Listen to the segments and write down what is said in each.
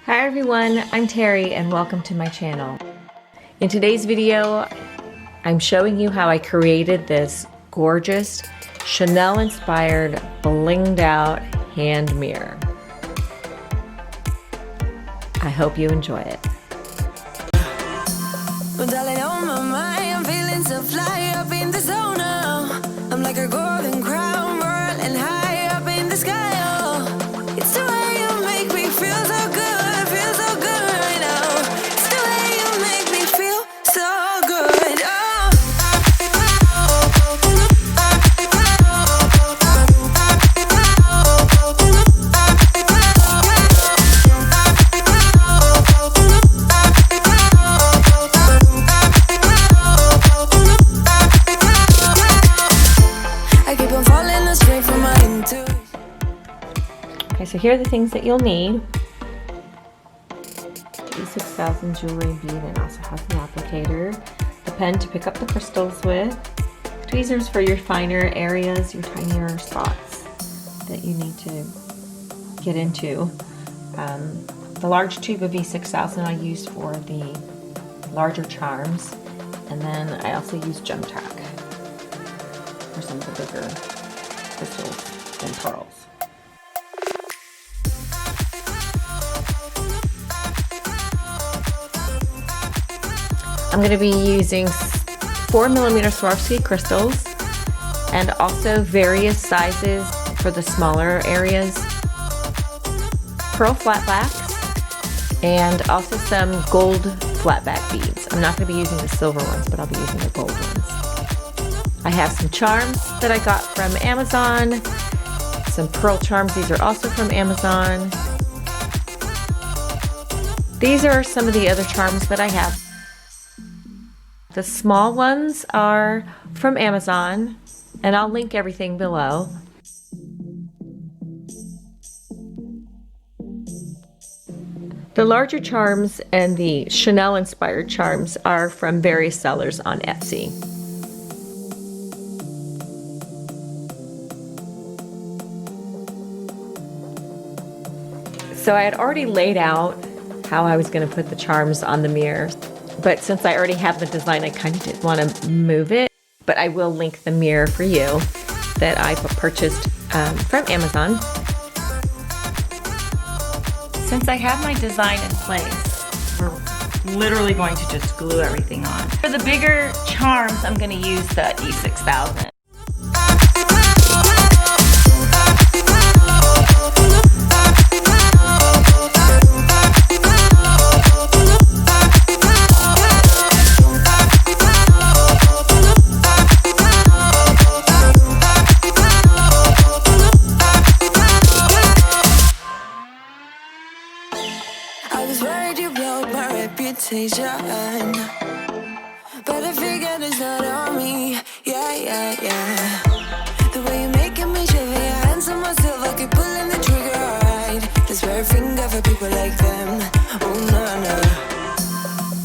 Hi everyone, I'm Terry and welcome to my channel. In today's video, I'm showing you how I created this gorgeous Chanel inspired blinged out hand mirror. I hope you enjoy it. Well, darling, on my mind, I'm feeling so fly up in the zone now. I'm like a golden crown, whirling high up in the sky. Oh, it's the way you make me feel so good, feel so good right now. It's the way you make me feel so good. Oh. Okay, so here are the things that you'll need. The 6000 jewelry bead and also has an applicator. The pen to pick up the crystals with. Tweezers for your finer areas, your tinier spots that you need to get into. The large tube of V6000 I used for the larger charms. And then I also used gem tack for some of the bigger crystals and pearls. I'm going to be using 4mm Swarovski crystals and also various sizes for the smaller areas, pearl flatbacks, and also some gold flatback beads. I'm not going to be using the silver ones, but I'll be using the gold ones. I have some charms that I got from Amazon, some pearl charms. These are also from Amazon. These are some of the other charms that I have. The small ones are from Amazon, and I'll link everything below. The larger charms and the Chanel inspired charms are from various sellers on Etsy. So I had already laid out how I was going to put the charms on the mirror. But since I already have the design, I kind of didn't want to move it. But I will link the mirror for you that I purchased from Amazon. Since I have my design in place, we're literally going to just glue everything on. For the bigger charms, I'm going to use the E6000. But I figured it's not on me. Yeah. The way you're making me shiver, your hands on myself, I keep pulling the trigger, alright. This very finger for people like them. Oh, no.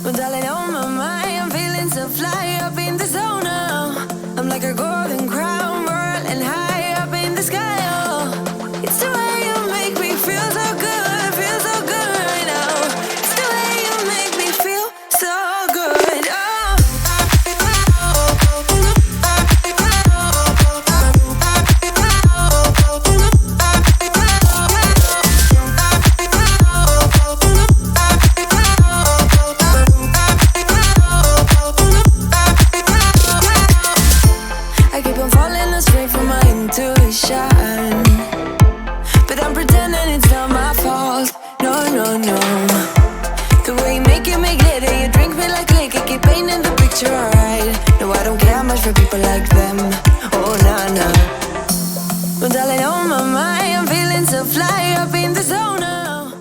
Well, darling, on my mind, I'm feeling so fly up in the zone now. I'm like a golden crown, whirling high up in the sky. Oh, it's the way you make me feel so good, feel so good right now. It's the way you make me feel so good. Oh. I keep on falling astray from my intuition, but I'm pretending it's not my fault. No. The way you make glitter, you drink me like liquor, keep painting the picture, alright. No, I don't care much for people like them. Oh, no. Well, darling, on my mind, I'm feeling so fly up in the zone now.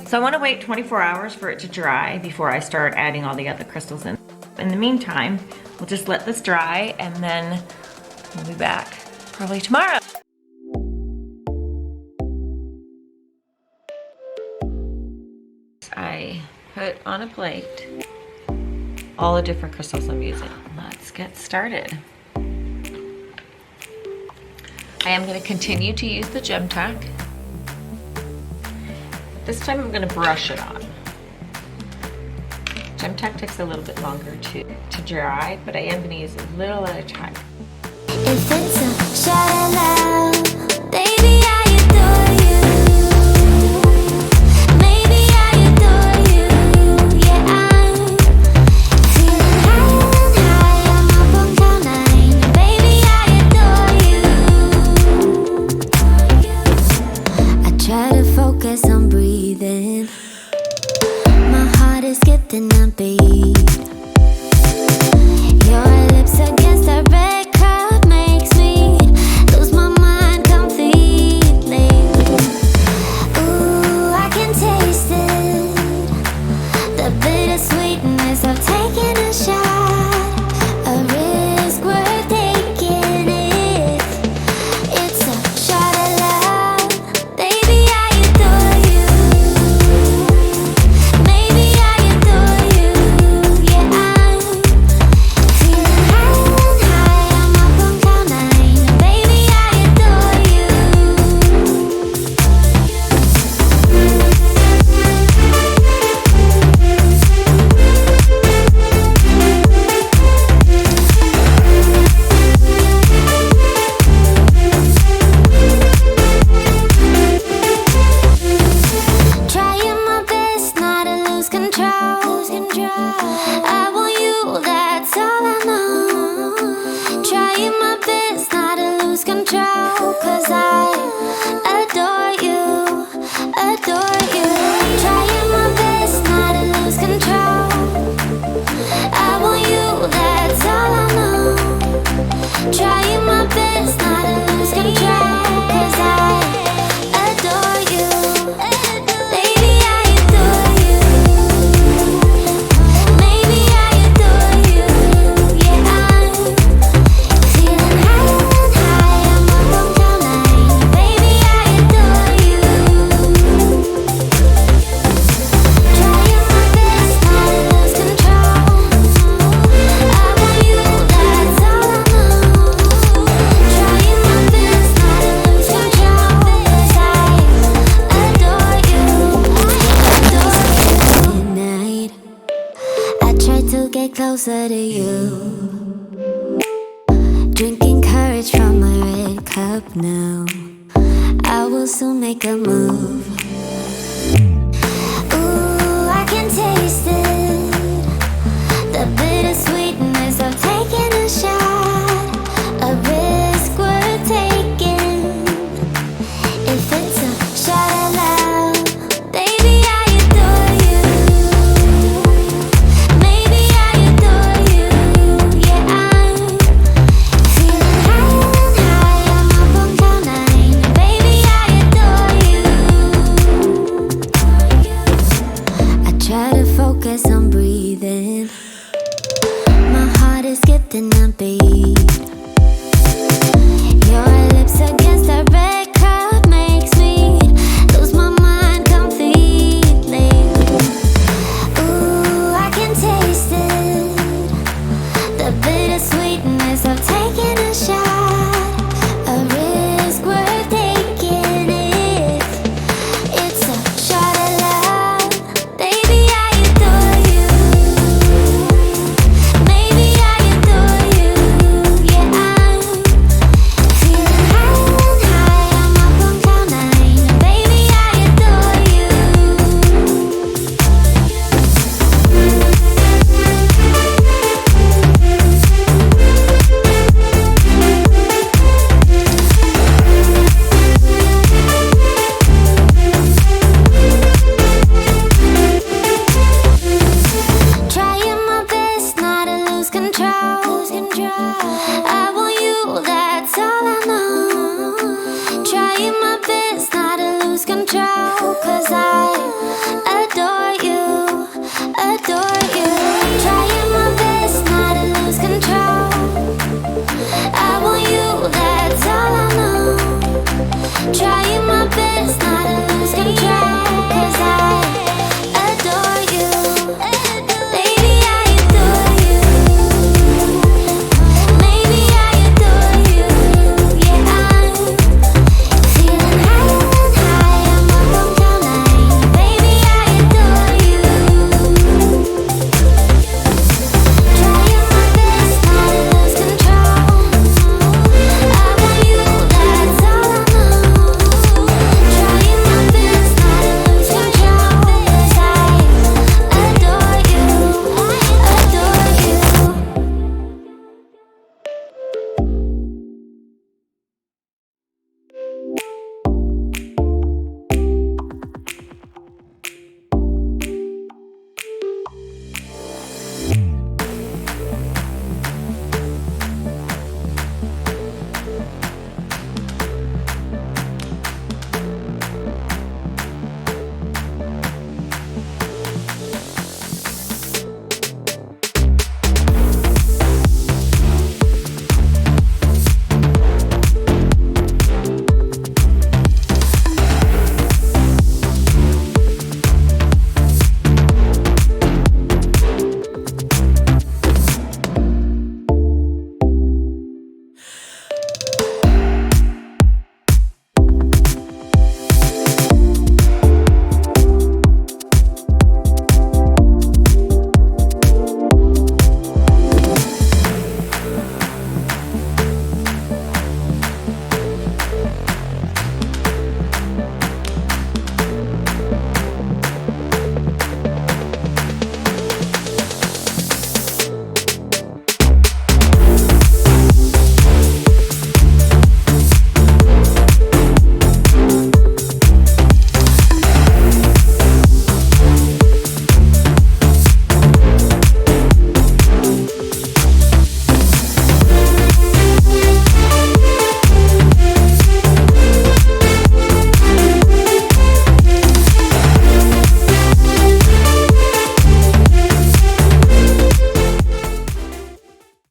So I want to wait 24 hours for it to dry before I start adding all the other crystals in. In the meantime, we'll just let this dry and then we'll be back probably tomorrow. I put on a plate all the different crystals I'm using. Let's get started. I am going to continue to use the gem tack. This time I'm going to brush it on. Gem Tech takes a little bit longer to dry, but I am going to use a little at a time. If it's a shot of love, baby, I adore you. Maybe I adore you. Yeah, I'm feeling high, I'm up on cloud nine. Baby, I adore you. I try to focus on breathing. My heart is skipping a beat. Your lips against the red crowd makes me lose my mind completely. Ooh, I can taste it, the bittersweetness of taking a shot, a risk worth taking it. It's a shot of love, baby, I adore you. Maybe I adore you. Yeah, I'm feeling high, I'm up on cloud nine. Baby, I adore you. Trying my best not to lose control. I want you, that's all I know. Trying my best not to lose control, 'cause I adore you, adore you. Trying my best not to lose control. I want you, that's all I know. Trying my best not to lose control, 'cause I adore you. Baby, I adore you. Maybe I adore you. Yeah, I'm feeling high, I'm up on cloud nine. Baby, I adore you. Trying my best not to lose control. I want you, that's all I know. Trying my best not to lose control, 'cause I adore you, adore you. Tonight, I try to get closer to you, drinking courage from my red cup now. I will soon make a move. Ooh, I can taste it, the bittersweetness of taking a shot, a risk worth taking. If it's a shot of love, baby, I adore you. Maybe I adore you. Yeah, I'm feeling high, I'm up on cloud nine. Baby, I adore you. I try to focus on breathing. My heart is skipping a beat. Your lips against the red crowd makes me lose my mind completely. Ooh, I can taste it, the bittersweetness of taking a shot, a risk worth taking it. It's a shot of love, baby, I adore you. Maybe I adore you. Yeah, I'm feeling high, I'm up on cloud nine. Baby, I adore you. Trying my best not to lose control. I want you, that's all I know. Trying my best not to lose control, 'cause I